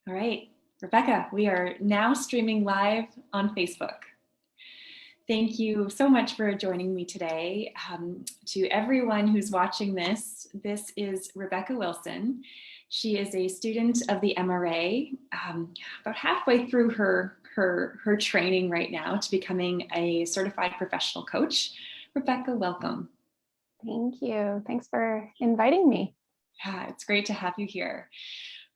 All right, Rebecca, we are now streaming live on Facebook. Thank you so much for joining me today. To everyone who's watching this, this is Rebecca Wilson. She is a student of the MRA, about halfway through her training right now to becoming a certified professional coach. Rebecca, welcome. Thank you. Thanks for inviting me. Yeah, it's great to have you here.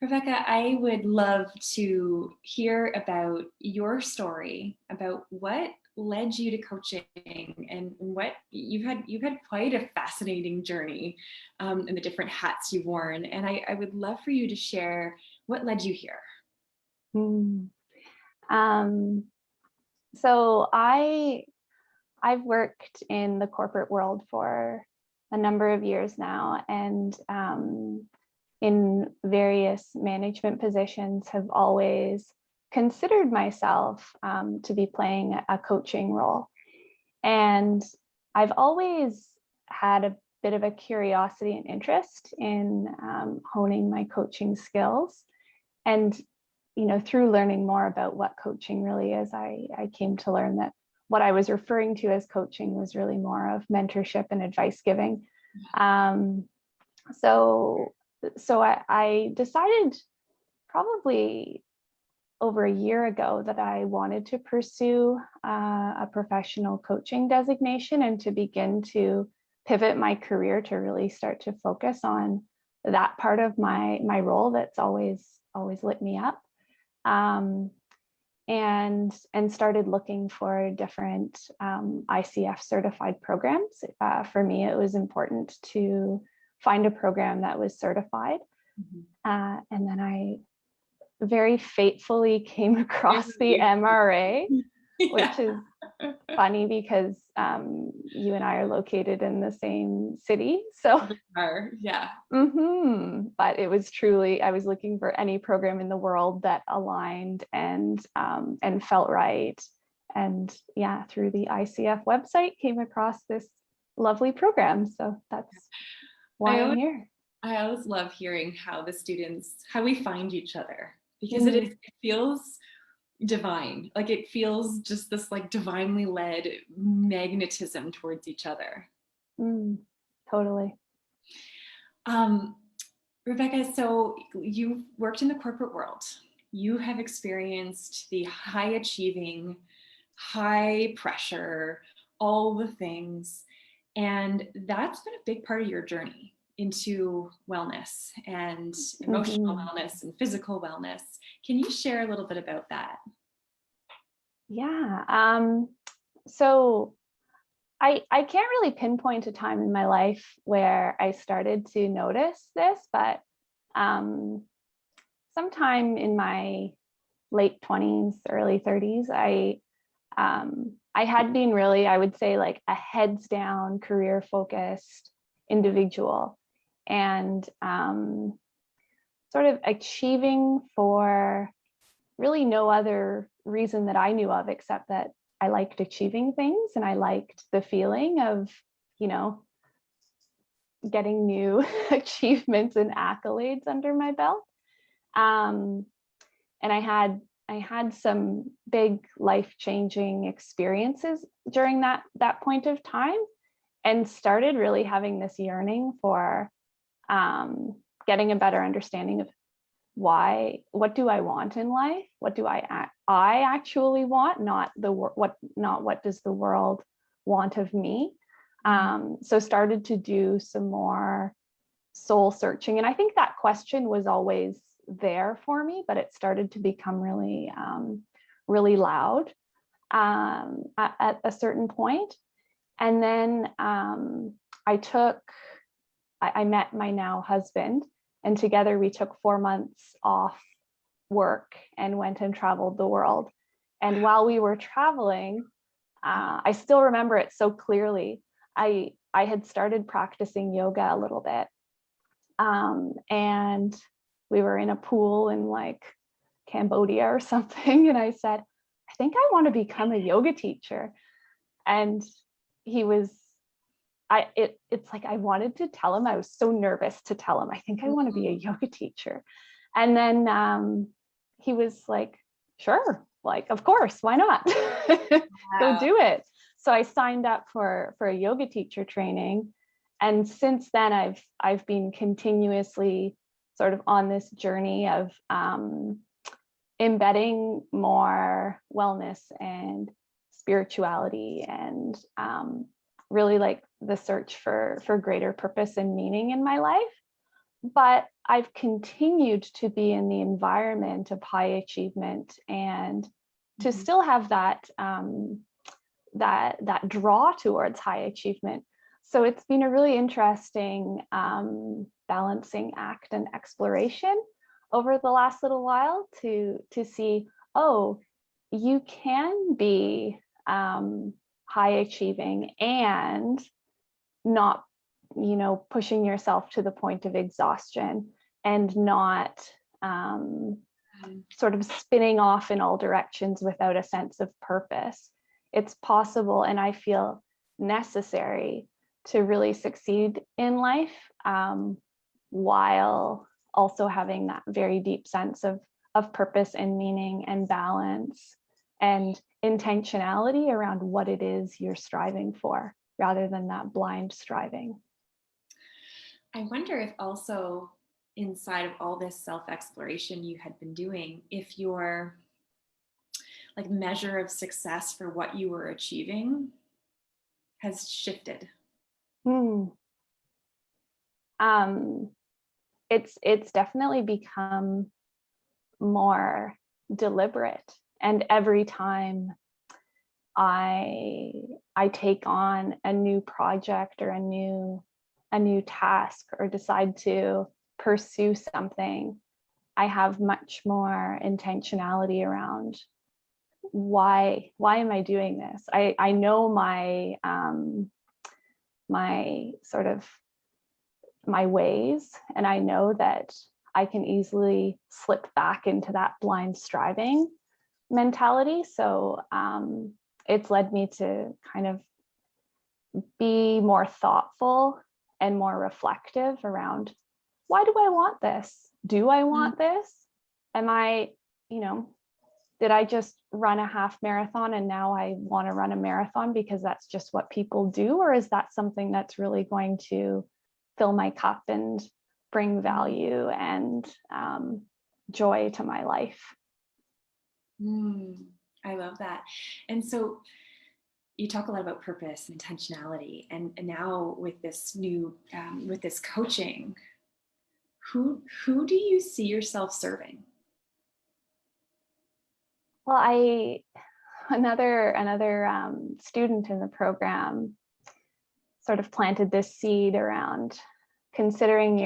Rebecca, I would love to hear about your story, about what led you to coaching and what you've had quite a fascinating journey in the different hats you've worn. And I would love for you to share what led you here. So I've worked in the corporate world for a number of years now, and in various management positions have always considered myself to be playing a coaching role. And I've always had a bit of a curiosity and interest in honing my coaching skills. And through learning more about what coaching really is, I came to learn that what I was referring to as coaching was really more of mentorship and advice giving. So I decided probably over a year ago that I wanted to pursue a professional coaching designation and to begin to pivot my career to really start to focus on that part of my role that's always lit me up. And started looking for different ICF certified programs. For me, it was important to find a program that was certified. And then I very fatefully came across the MRA, which is funny because you and I are located in the same city. So yeah. But it was truly, I was looking for any program in the world that aligned and felt right. And yeah, through the ICF website, came across this lovely program. So that's why I'm here. I always love hearing how we find each other, because it feels divine. Like it feels just this like divinely led magnetism towards each other. Totally. Rebecca, so you've worked in the corporate world. You have experienced the high achieving, high pressure, all the things. And that's been a big part of your journey into wellness and emotional wellness and physical wellness. Can you share a little bit about that? Yeah. So I can't really pinpoint a time in my life where I started to notice this, but sometime in my late 20s, early 30s, I had been really, I would say, like a heads down, career focused individual, and sort of achieving for really no other reason that I knew of, except that I liked achieving things and I liked the feeling of, getting new achievements and accolades under my belt. And I had some big life-changing experiences during that point of time, and started really having this yearning for getting a better understanding of what do I want in life? What do I actually want? Not what does the world want of me? So started to do some more soul searching. And I think that question was always there for me, but it started to become really, really loud at a certain point. And then I met my now husband, and together we took 4 months off work and went and traveled the world. And while we were traveling, I still remember it so clearly. I had started practicing yoga a little bit. And we were in a pool in like Cambodia or something. And I said, I think I want to become a yoga teacher. And he was, it's like, I wanted to tell him, I was so nervous to tell him, I think I want to be a yoga teacher. And then he was like, sure, like, of course, why not? Go do it. So I signed up for a yoga teacher training. And since then, I've been continuously sort of on this journey of embedding more wellness and spirituality and really like the search for greater purpose and meaning in my life. But I've continued to be in the environment of high achievement and to still have that that draw towards high achievement. So it's been a really interesting balancing act and exploration over the last little while to see, oh, you can be high achieving and not, pushing yourself to the point of exhaustion and not sort of spinning off in all directions without a sense of purpose. It's possible, and I feel necessary to really succeed in life while also having that very deep sense of purpose and meaning and balance and intentionality around what it is you're striving for, rather than that blind striving. I wonder if also inside of all this self-exploration you had been doing, if your like measure of success for what you were achieving has shifted. It's definitely become more deliberate, and every time I take on a new project or a new task or decide to pursue something, I have much more intentionality around why am I doing this? I know my my sort of my ways, and I know that I can easily slip back into that blind striving mentality. So it's led me to kind of be more thoughtful and more reflective around, why do I want this? Do I want this? Am I, did I just run a half marathon and now I want to run a marathon because that's just what people do? Or is that something that's really going to fill my cup and bring value and joy to my life? I love that. And so you talk a lot about purpose and intentionality, and now with this new with this coaching, who do you see yourself serving? Well, another student in the program sort of planted this seed around considering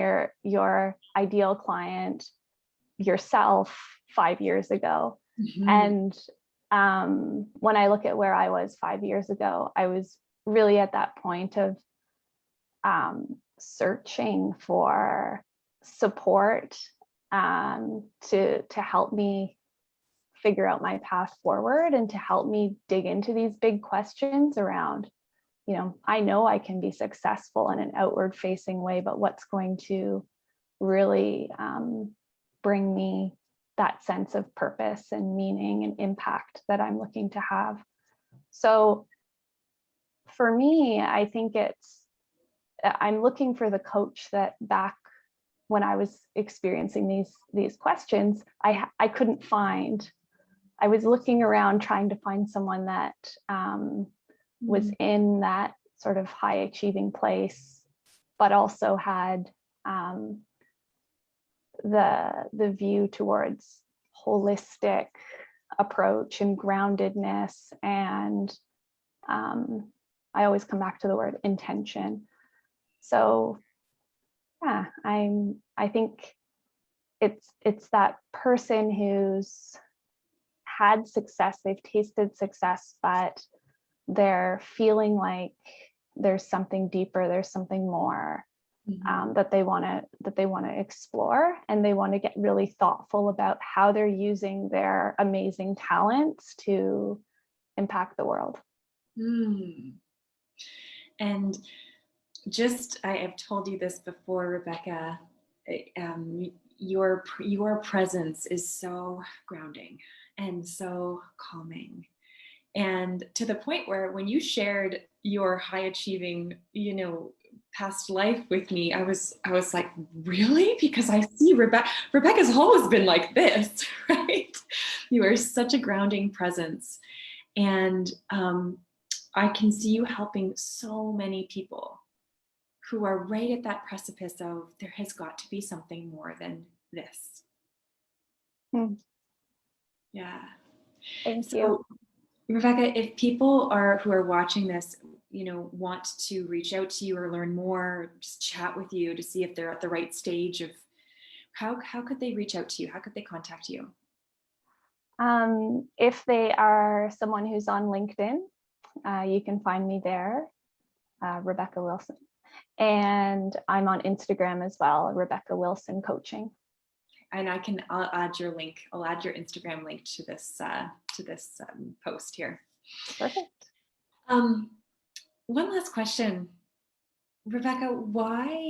your ideal client yourself 5 years ago. And when I look at where I was 5 years ago, I was really at that point of searching for support to help me figure out my path forward and to help me dig into these big questions around, I know I can be successful in an outward facing way, but what's going to really bring me that sense of purpose and meaning and impact that I'm looking to have. So for me, I think I'm looking for the coach that back when I was experiencing these questions, I couldn't find. I was looking around trying to find someone that was in that sort of high achieving place, but also had the view towards holistic approach and groundedness, and I always come back to the word intention. So yeah, I think it's that person who's had success, they've tasted success, but they're feeling like there's something deeper, there's something more that they want to explore, and they want to get really thoughtful about how they're using their amazing talents to impact the world. And just, I have told you this before, Rebecca, your presence is so grounding and so calming. And to the point where when you shared your high achieving, past life with me, I was like, really? Because I see Rebecca's always been like this, right? You are such a grounding presence. And I can see you helping so many people who are right at that precipice of there has got to be something more than this. Hmm. Yeah. Thank you. So, Rebecca, if people who are watching this, want to reach out to you or learn more, just chat with you to see if they're at the right stage of how could they reach out to you? How could they contact you? If they are someone who's on LinkedIn, you can find me there, Rebecca Wilson. And I'm on Instagram as well, Rebecca Wilson Coaching. And I'll add your link. I'll add your Instagram link to this post here. Perfect. One last question, Rebecca. What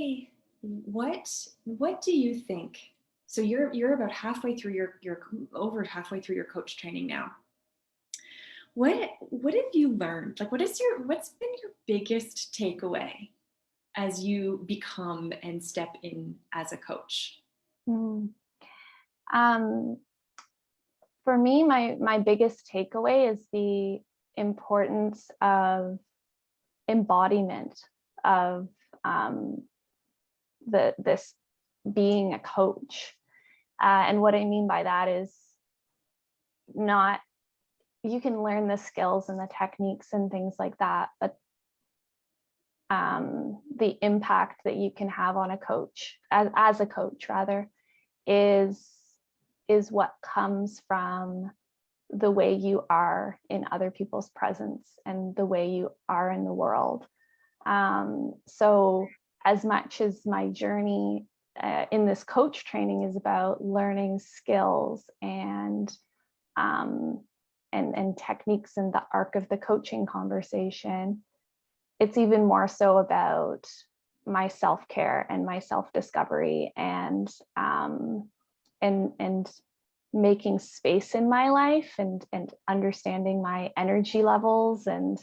do you think? So you're about halfway through you're over halfway through your coach training now. What have you learned? Like, what's been your biggest takeaway as you become and step in as a coach? For me, my biggest takeaway is the importance of embodiment of this being a coach. And what I mean by that is you can learn the skills and the techniques and things like that, but the impact that you can have on a coach, as a coach rather, is what comes from the way you are in other people's presence and the way you are in the world. So as much as my journey in this coach training is about learning skills and techniques in the arc of the coaching conversation, it's even more so about my self-care and my self-discovery and making space in my life and understanding my energy levels and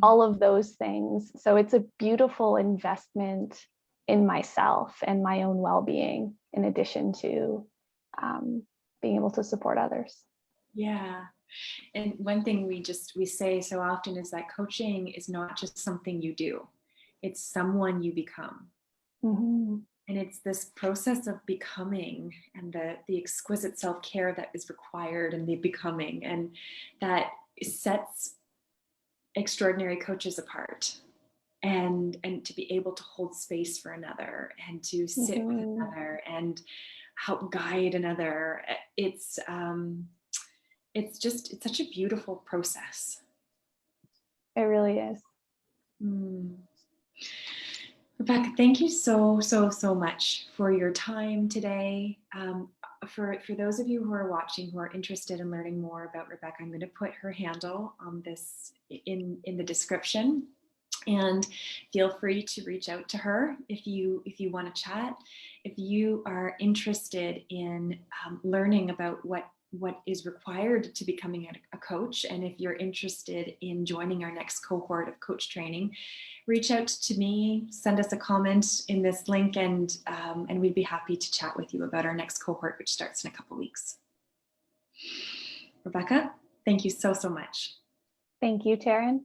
all of those things. So it's a beautiful investment in myself and my own well-being, in addition to being able to support others. Yeah. And one thing we say so often is that coaching is not just something you do, it's someone you become. Mm-hmm. And it's this process of becoming and the exquisite self-care that is required in the becoming, and that sets extraordinary coaches apart. And to be able to hold space for another and to sit with another and help guide another. It's such a beautiful process. It really is. Rebecca, thank you so much for your time today. For those of you who are watching who are interested in learning more about Rebecca, I'm going to put her handle on this in the description, and feel free to reach out to her if you want to chat. If you are interested in learning about what is required to becoming a coach, and if you're interested in joining our next cohort of coach training, reach out to me, send us a comment in this link, and we'd be happy to chat with you about our next cohort, which starts in a couple weeks. Rebecca, thank you so much. Thank you, Taryn.